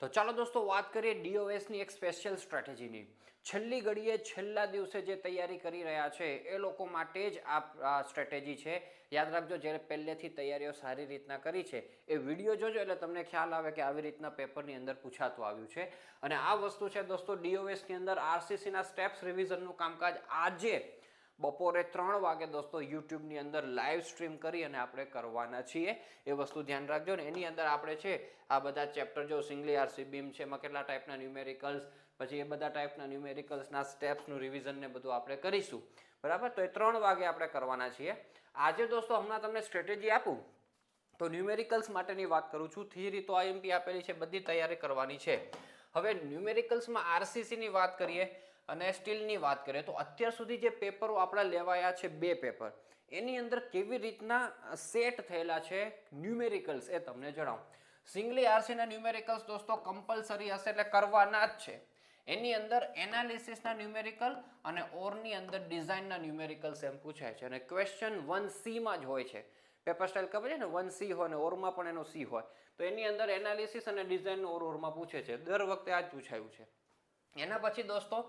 તો ચાલો દોસ્તો વાત કરીએ ડીઓએસની એક સ્પેશિયલ સ્ટ્રેટેજીની. છેલ્લી ઘડીએ છેલ્લા દિવસે જે તૈયારી કરી રહ્યા છે એ લોકો માટે જ આ સ્ટ્રેટેજી છે. યાદ રાખજો, જ્યારે પહેલેથી તૈયારીઓ સારી રીતના કરી છે એ વિડીયો જોજો એટલે તમને ખ્યાલ આવે કે આવી રીતના પેપરની અંદર પૂછાતું આવ્યું છે. અને આ વસ્તુ છે દોસ્તો, ડીઓએસની અંદર આરસીસીના સ્ટેપ્સ રિવિઝનનું કામકાજ આજે બપોરે 3 વાગે દોસ્તો યુટ્યુબની અંદર લાઈવ સ્ટ્રીમ કરી અને આપણે કરવાના છીએ. એ વસ્તુ ધ્યાન રાખજો ને. એની અંદર આપણે છે આ બધા ચેપ્ટર જો સિંગલી આરસી બીમ છે, એમાં કેટલા ટાઈપના ન્યુમેરિકલ્સ, પછી એ બધા ટાઈપના ન્યુમેરિકલ્સના સ્ટેપ્સનું રિવિઝન ને બધું આપણે કરીશું, બરાબર. તો એ 3 વાગે આપણે કરવાના છીએ. આજે દોસ્તો હમણાં તમને સ્ટ્રેટેજી આપું તો ન્યુમેરિકલ્સ માટેની વાત કરું છું. થિયરી તો આઈએમપી આપેલી છે, બધી તૈયારી કરવાની છે. હવે ન્યુમેરિકલ્સમાં આરસીસીની વાત કરીએ અને સ્ટીલની વાત કરીએ તો અત્યાર સુધી જે પેપરો આપણા લેવાયા છે 2 પેપર, એની અંદર કેવી રીતના સેટ થયેલા છે ન્યુમેરિકલ્સ એ તમને જણાવું. સિંગલી આરસીના ન્યુમેરિકલ્સ દોસ્તો કમ્પલસરી હશે એટલે કરવાના જ છે. એની અંદર એનાલિસિસના ન્યુમેરિકલ અને ઓરની અંદર ડિઝાઇનના ન્યુમેરિકલ્સ એમ પૂછાય છે. અને ક્વેશ્ચન 1C માં જ હોય છે. પેપર સ્ટાઇલ ખબર છે ને, 1C હોય ને ઓરમાં પણ એનો C હોય. તો એની અંદર એનાલિસિસ અને ડિઝાઇન ઓરમાં પૂછે છે. દર વખતે આ જ પૂછાયું છે. એના પછી દોસ્તો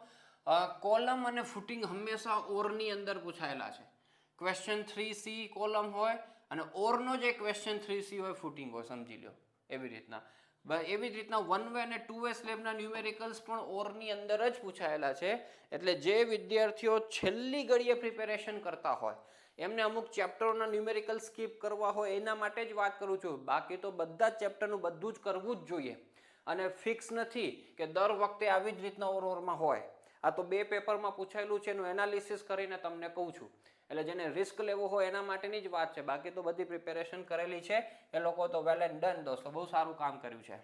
કોલમ અને ફૂટિંગ હંમેશા ઓરની અંદર પૂછાયેલા છે. ક્વેશ્ચન 3C કોલમ હોય અને ઓરનો જે ક્વેશ્ચન 3C હોય ફૂટિંગ હોય, સમજી લો. એવી જ રીતના 1 વે અને 2 વે સ્લેબના ન્યુમેરિકલ્સ પણ ઓરની અંદર જ પૂછાયેલા છે. એટલે જે વિદ્યાર્થીઓ છેલ્લી ઘડીએ પ્રિપેરેશન કરતા હોય, એમને અમુક ચેપ્ટરોના ન્યુમેરિકલ સ્કીપ કરવા હોય એના માટે જ વાત કરું છું. બાકી તો બધા જ ચેપ્ટરનું બધું જ કરવું જ જોઈએ. અને ફિક્સ નથી કે દર વખતે આવી જ રીતના ઓરમાં હોય. આ તો 2 પેપરમાં પૂછાયેલું છે, એનું એનાલિસિસ કરીને તમને કહું છું. એટલે જેને રિસ્ક લેવો હોય એના માટેની જ વાત છે. બાકી તો બધી પ્રિપેરેશન કરેલી છે એ લોકો તો વેલ એન્ડ ડન દોસ્તો, બહુ સારું કામ કર્યું છે.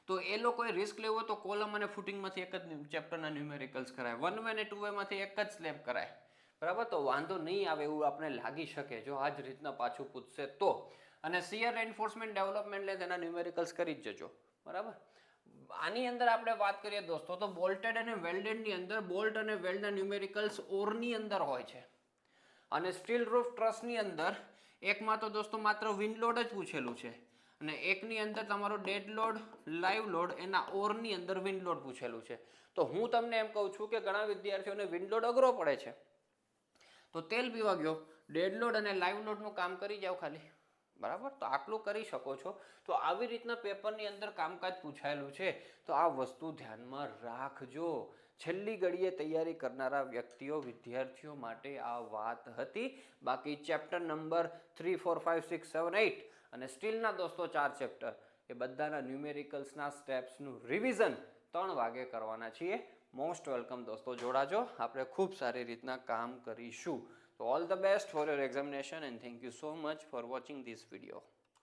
તો એ લોકોએ રિસ્ક લેવો હોય તો કોલમ અને ફૂટિંગમાંથી એક જ ચેપ્ટરના ન્યુમેરિકલ્સ કરાય. 1 વે અને 2 વેમાંથી એક જ સ્લેબ કરાય, બરાબર. તો વાંધો નહીં આવે એવું આપણે લાગી શકે જો આ જ રીતના પાછું પૂછશે તો. અને શિયર એન્ફોર્સમેન્ટ ડેવલપમેન્ટ લે તેના ન્યુમેરિકલ્સ કરી જ જજો, બરાબર. આની અંદર આપણે વાત કરીએ દોસ્તો તો બોલ્ટેડ અને વેલ્ડેડની અંદર બોલ્ટ અને વેલ્ડના ન્યુમેરિકલ્સ ઓરની અંદર હોય છે. અને સ્ટીલ રૂફ ટ્રસની અંદર એકમાં તો દોસ્તો માત્ર વિન્ડ લોડ જ પૂછેલું છે અને એકની અંદર તમારો ડેડ લોડ, લાઈવ લોડ, એના ઓરની અંદર વિન્ડ લોડ પૂછેલું છે. તો હું તમને એમ કહું છું કે ઘણા વિદ્યાર્થીઓને વિન્ડ લોડ અઘરો પડે છે, તો તેલ પીવા ગયો, ડેડ લોડ અને લાઈવ લોડનું કામ કરી જાવ ખાલી, બરાબર. તો આટલું કરી શકો છો. તો આવી રીતના પેપરની અંદર કામકાજ પૂછાયેલું છે. તો આ વસ્તુ ધ્યાનમાં રાખજો. છેલ્લી ઘડીએ તૈયારી કરનારા વ્યક્તિઓ, વિદ્યાર્થીઓ માટે આ વાત હતી. બાકી ચેપ્ટર નંબર 3, 4, 5, 6, 7, 8 અને સ્ટીલના દોસ્તો 4 ચેપ્ટર એ બધાના ન્યુમેરિકલ્સના સ્ટેપ્સનું રિવિઝન 3 વાગે કરવાના છીએ. મોસ્ટ વેલકમ દોસ્તો, જોડાજો. આપણે ખૂબ સારી રીતના કામ કરીશું. So all the best for your examination and thank you so much for watching this video.